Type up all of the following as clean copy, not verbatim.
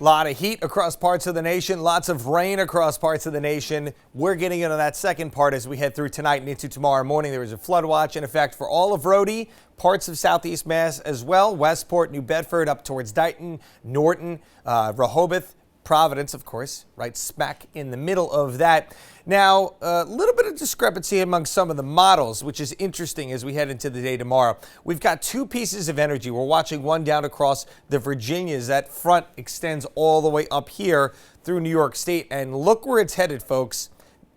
A lot of heat across parts of the nation, lots of rain across parts of the nation. We're getting into that second part as we head through tonight and into tomorrow morning. There is a flood watch in effect for all of Rhodey, parts of southeast Mass as well, Westport, New Bedford, up towards Dighton, Norton, Rehoboth, Providence, of course, right smack in the middle of that. Now, a little bit of discrepancy among some of the models, which is interesting as we head into the day tomorrow. We've got two pieces of energy. We're watching one down across the Virginias. That front extends all the way up here through New York State. And look where it's headed, folks.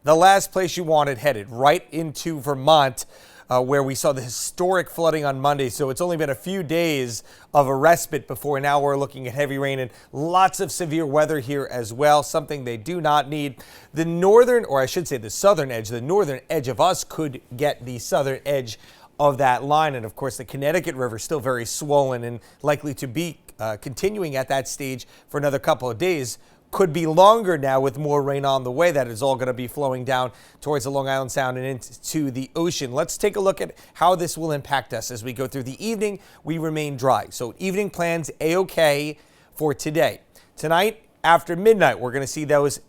The last place you want it headed, right into Vermont, where we saw the historic flooding on Monday. So it's only been a few days of a respite before now we're looking at heavy rain and lots of severe weather here as well, something they do not need. The northern, or I should say the southern edge, the northern edge of us could get the southern edge of that line. And of course, the Connecticut River still very swollen and likely to be continuing at that stage for another couple of days. Could be longer now with more rain on the way. That is all going to be flowing down towards the Long Island Sound and into the ocean. Let's take a look at how this will impact us as we go through the evening. We remain dry. So evening plans A-OK for today. Tonight, after midnight, we're going to see those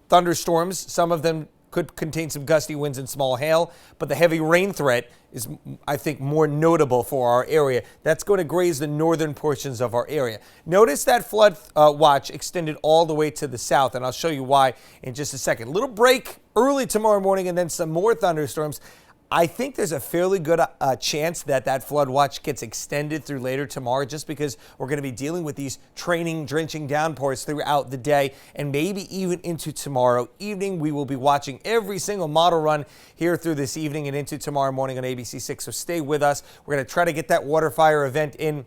thunderstorms. Some of them could contain some gusty winds and small hail, but the heavy rain threat is, I think, more notable for our area. That's going to graze the northern portions of our area. Notice that flood watch extended all the way to the south, and I'll show you why in just a second. Little break early tomorrow morning and then some more thunderstorms. I think there's a fairly good chance that that flood watch gets extended through later tomorrow, just because we're going to be dealing with these drenching downpours throughout the day and maybe even into tomorrow evening. We will be watching every single model run here through this evening and into tomorrow morning on ABC6. So stay with us. We're going to try to get that water fire event in.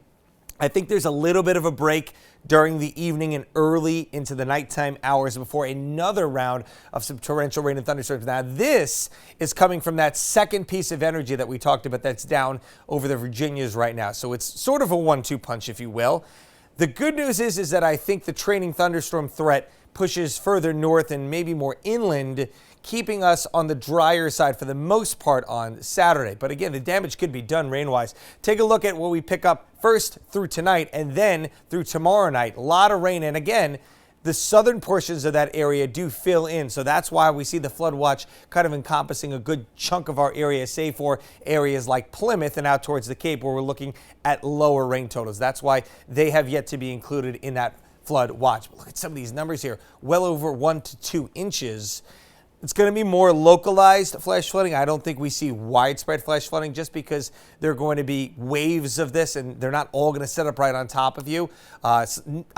I think there's a little bit of a break during the evening and early into the nighttime hours before another round of some torrential rain and thunderstorms. Now, this is coming from that second piece of energy that we talked about that's down over the Virginias right now. So it's sort of a 1-2 punch, if you will. The good news is that I think the training thunderstorm threat pushes further north and maybe more inland, keeping us on the drier side for the most part on Saturday. But again, the damage could be done rain-wise. Take a look at what we pick up first through tonight and then through tomorrow night. A lot of rain. And again, the southern portions of that area do fill in. So that's why we see the flood watch kind of encompassing a good chunk of our area, save for areas like Plymouth and out towards the Cape, where we're looking at lower rain totals. That's why they have yet to be included in that flood watch. But look at some of these numbers here. Well over 1 to 2 inches. It's going to be more localized flash flooding. I don't think we see widespread flash flooding, just because there are going to be waves of this and they're not all going to set up right on top of you. I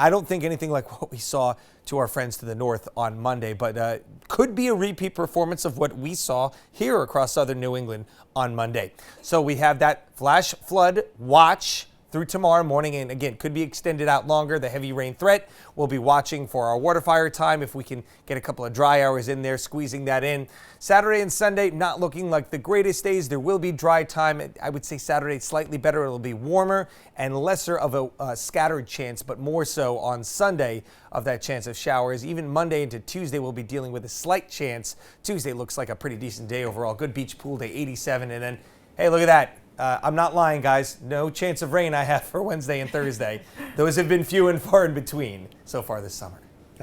don't think anything like what we saw to our friends to the north on Monday, but could be a repeat performance of what we saw here across southern New England on Monday. So we have that flash flood watch through tomorrow morning, and again, could be extended out longer. The heavy rain threat, we'll be watching for our water fire time if we can get a couple of dry hours in there, squeezing that in. Saturday and Sunday, not looking like the greatest days. There will be dry time. I would say Saturday slightly better. It'll be warmer and lesser of a scattered chance, but more so on Sunday of that chance of showers. Even Monday into Tuesday, we'll be dealing with a slight chance. Tuesday looks like a pretty decent day overall. Good beach pool day, 87, and then, hey, look at that. I'm not lying, guys. No chance of rain I have for Wednesday and Thursday. Those have been few and far in between so far this summer.